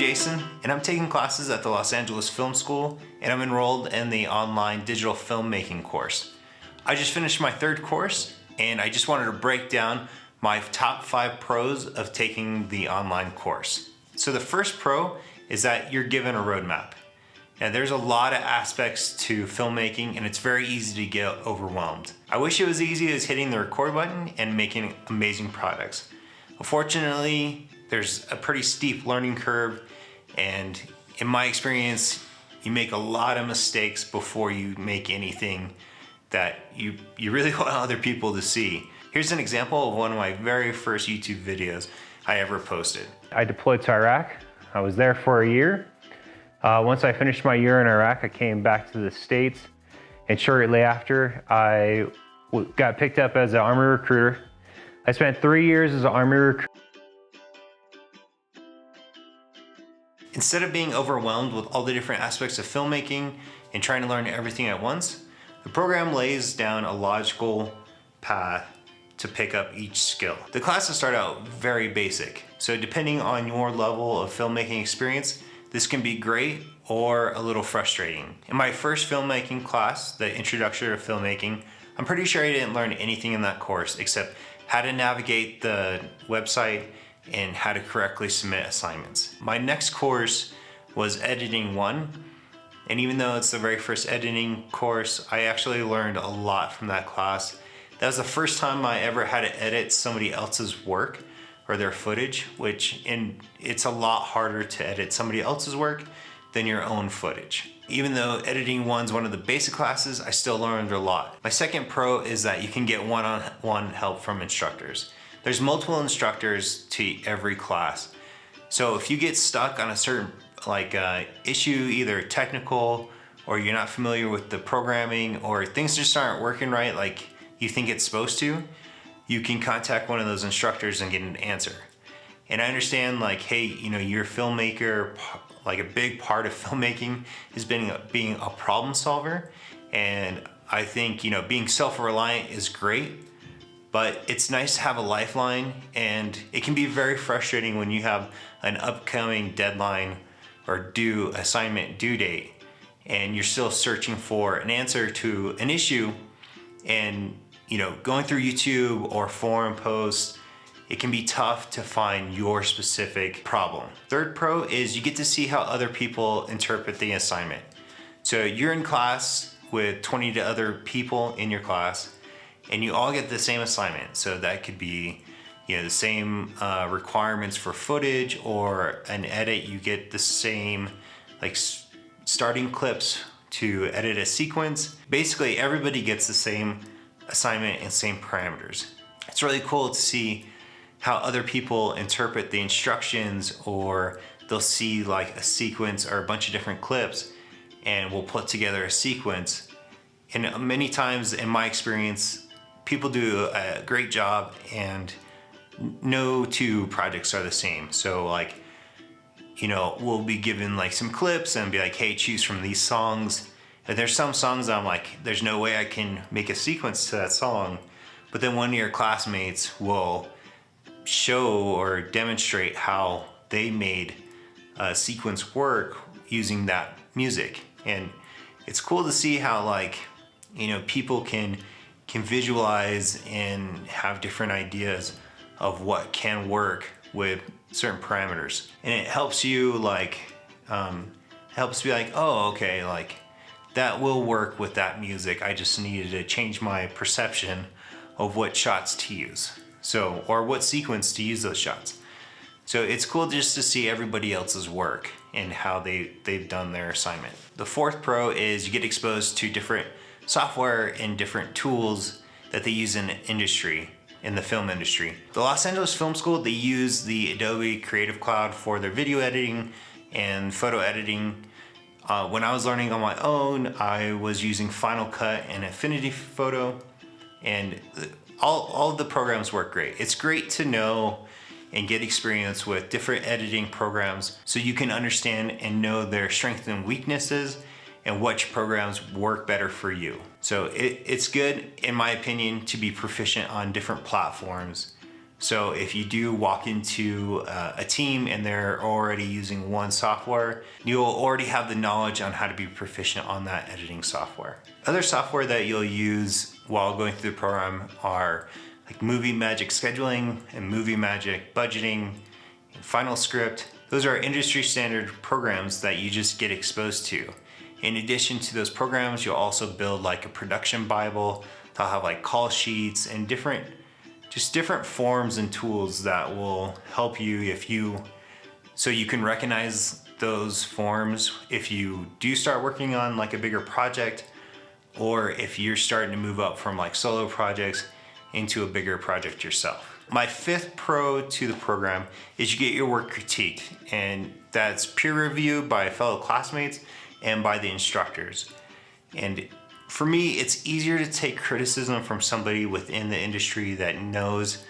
Jason, and I'm taking classes at the Los Angeles Film School, and I'm enrolled in the online digital filmmaking course. I just finished my third course, and I just wanted to break down my top 5 pros of taking the online course. So the first pro is that you're given a roadmap. Now there's a lot of aspects to filmmaking, and it's very easy to get overwhelmed. I wish it was easy as hitting the record button and making amazing products. Unfortunately, there's a pretty steep learning curve, and in my experience, you make a lot of mistakes before you make anything that you really want other people to see. Here's an example of one of my very first YouTube videos I ever posted. I deployed to Iraq. I was there for a year. Once I finished my year in Iraq, I came back to the States, and shortly after, I got picked up as an Army recruiter. I spent 3 years as an Army recruiter. Instead of being overwhelmed with all the different aspects of filmmaking and trying to learn everything at once, the program lays down a logical path to pick up each skill. The classes start out very basic, so depending on your level of filmmaking experience, this can be great or a little frustrating. In my first filmmaking class, the Introduction to Filmmaking, I'm pretty sure I didn't learn anything in that course except how to navigate the website and how to correctly submit assignments. My next course was Editing 1, and even though it's the very first editing course, I actually learned a lot from that class. That was the first time I ever had to edit somebody else's work or their footage, it's a lot harder to edit somebody else's work than your own footage. Even though Editing 1's one of the basic classes, I still learned a lot. My second pro is that you can get one-on-one help from instructors. There's multiple instructors to every class. So if you get stuck on a certain issue, either technical or you're not familiar with the programming or things just aren't working right like you think it's supposed to, you can contact one of those instructors and get an answer. And I understand hey, you're a filmmaker, a big part of filmmaking is being a problem solver. And I think, being self-reliant is great, but it's nice to have a lifeline, and it can be very frustrating when you have an upcoming deadline or assignment due date, and you're still searching for an answer to an issue, and going through YouTube or forum posts, it can be tough to find your specific problem. Third pro is you get to see how other people interpret the assignment. So you're in class with 20 to other people in your class, and you all get the same assignment. So that could be the same requirements for footage, or an edit, you get the same starting clips to edit a sequence. Basically everybody gets the same assignment and same parameters. It's really cool to see how other people interpret the instructions, or they'll see a sequence or a bunch of different clips and we'll put together a sequence. And many times in my experience, people do a great job, and no two projects are the same. So we'll be given some clips and be hey, choose from these songs. And there's some songs I'm there's no way I can make a sequence to that song. But then one of your classmates will show or demonstrate how they made a sequence work using that music. And it's cool to see how people can visualize and have different ideas of what can work with certain parameters. And it helps you helps be oh, okay, that will work with that music. I just needed to change my perception of what shots to use. Or what sequence to use those shots. So it's cool just to see everybody else's work and how they've done their assignment. The fourth pro is you get exposed to different software and different tools that they use in the film industry. The Los Angeles Film School, they use the Adobe Creative Cloud for their video editing and photo editing. When I was learning on my own, I was using Final Cut and Affinity Photo, and all of the programs work great. It's great to know and get experience with different editing programs so you can understand and know their strengths and weaknesses and which programs work better for you. So it's good, in my opinion, to be proficient on different platforms So if you do walk into a team and they're already using one software, you'll already have the knowledge on how to be proficient on that editing software. Other software that you'll use while going through the program are like Movie Magic Scheduling and Movie Magic Budgeting and Final Script. Those are industry standard programs that you just get exposed to. In addition to those programs, you'll also build like a production Bible. They'll have like call sheets and different forms and tools that will help you so you can recognize those forms if you do start working on like a bigger project, or if you're starting to move up from like solo projects into a bigger project yourself. My fifth pro to the program is you get your work critiqued, and that's peer review by fellow classmates and by the instructors. And for me, it's easier to take criticism from somebody within the industry that knows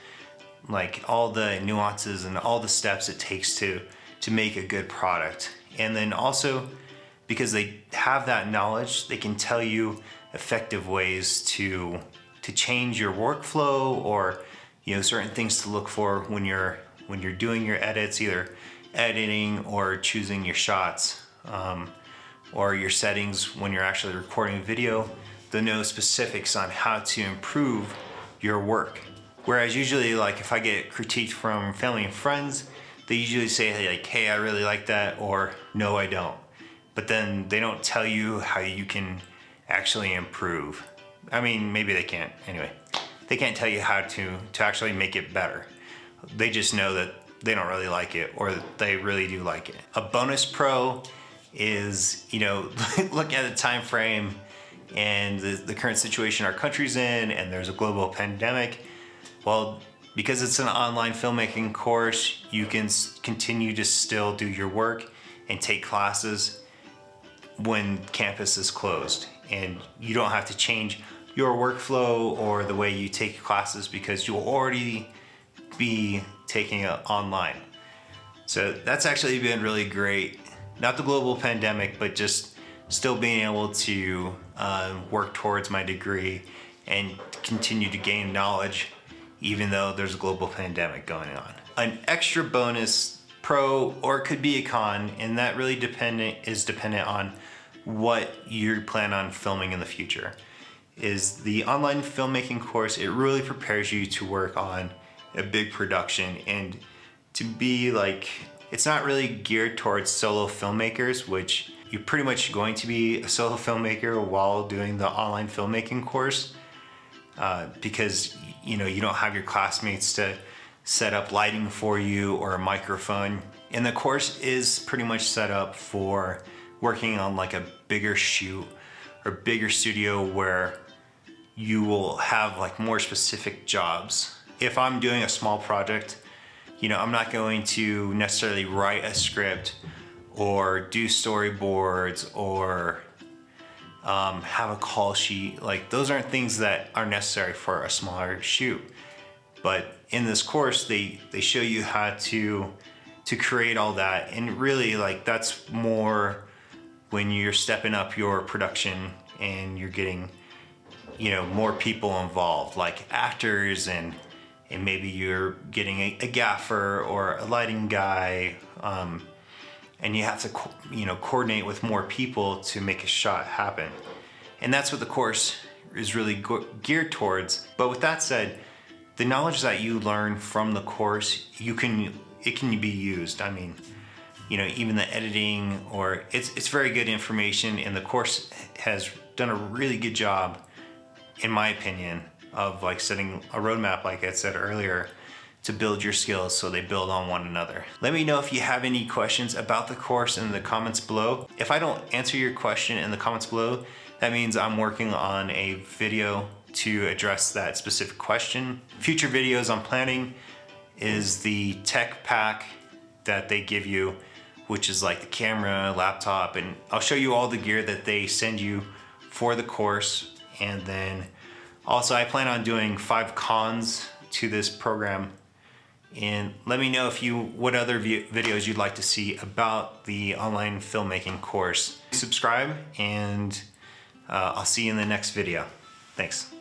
like all the nuances and all the steps it takes to make a good product. And then also, because they have that knowledge, they can tell you effective ways to change your workflow, or certain things to look for when you're doing your edits, either editing or choosing your shots, or your settings when you're actually recording video. They'll know specifics on how to improve your work. Whereas usually, like if I get critiqued from family and friends, they usually say like, hey, I really like that, or no, I don't. But then they don't tell you how you can actually improve. I mean, maybe they can't. Anyway, they can't tell you how to actually make it better. They just know that they don't really like it, or that they really do like it. A bonus pro is, look at the time frame and the current situation our country's in, and there's a global pandemic. Well, because it's an online filmmaking course, you can continue to still do your work and take classes when campus is closed. And you don't have to change your workflow or the way you take classes, because you'll already be taking it online. So that's actually been really great. Not the global pandemic, but just still being able to work towards my degree and continue to gain knowledge even though there's a global pandemic going on. An extra bonus pro, or it could be a con, and that really is dependent on what you plan on filming in the future, is the online filmmaking course. It really prepares you to work on a big production and to be like, it's not really geared towards solo filmmakers, which you're pretty much going to be a solo filmmaker while doing the online filmmaking course, because you don't have your classmates to set up lighting for you or a microphone. And the course is pretty much set up for working on like a bigger shoot or bigger studio where you will have like more specific jobs. If I'm doing a small project, I'm not going to necessarily write a script or do storyboards or have a call sheet. Like, those aren't things that are necessary for a smaller shoot. But in this course, they show you how to create all that. And really, like, that's more when you're stepping up your production and you're getting, more people involved, like actors, and maybe you're getting a gaffer or a lighting guy, and you have to coordinate with more people to make a shot happen. And that's what the course is really geared towards. But with that said, the knowledge that you learn from the course, it can be used. I mean, even the editing, or it's very good information, and the course has done a really good job, in my opinion, of like setting a roadmap, like I said earlier, to build your skills so they build on one another. Let me know if you have any questions about the course in the comments below. If I don't answer your question in the comments below, that means I'm working on a video to address that specific question. Future videos I'm planning is the tech pack that they give you, which is like the camera, laptop, and I'll show you all the gear that they send you for the course. And then also I plan on doing 5 cons to this program. And let me know what other videos you'd like to see about the online filmmaking course. Subscribe, and I'll see you in the next video. Thanks.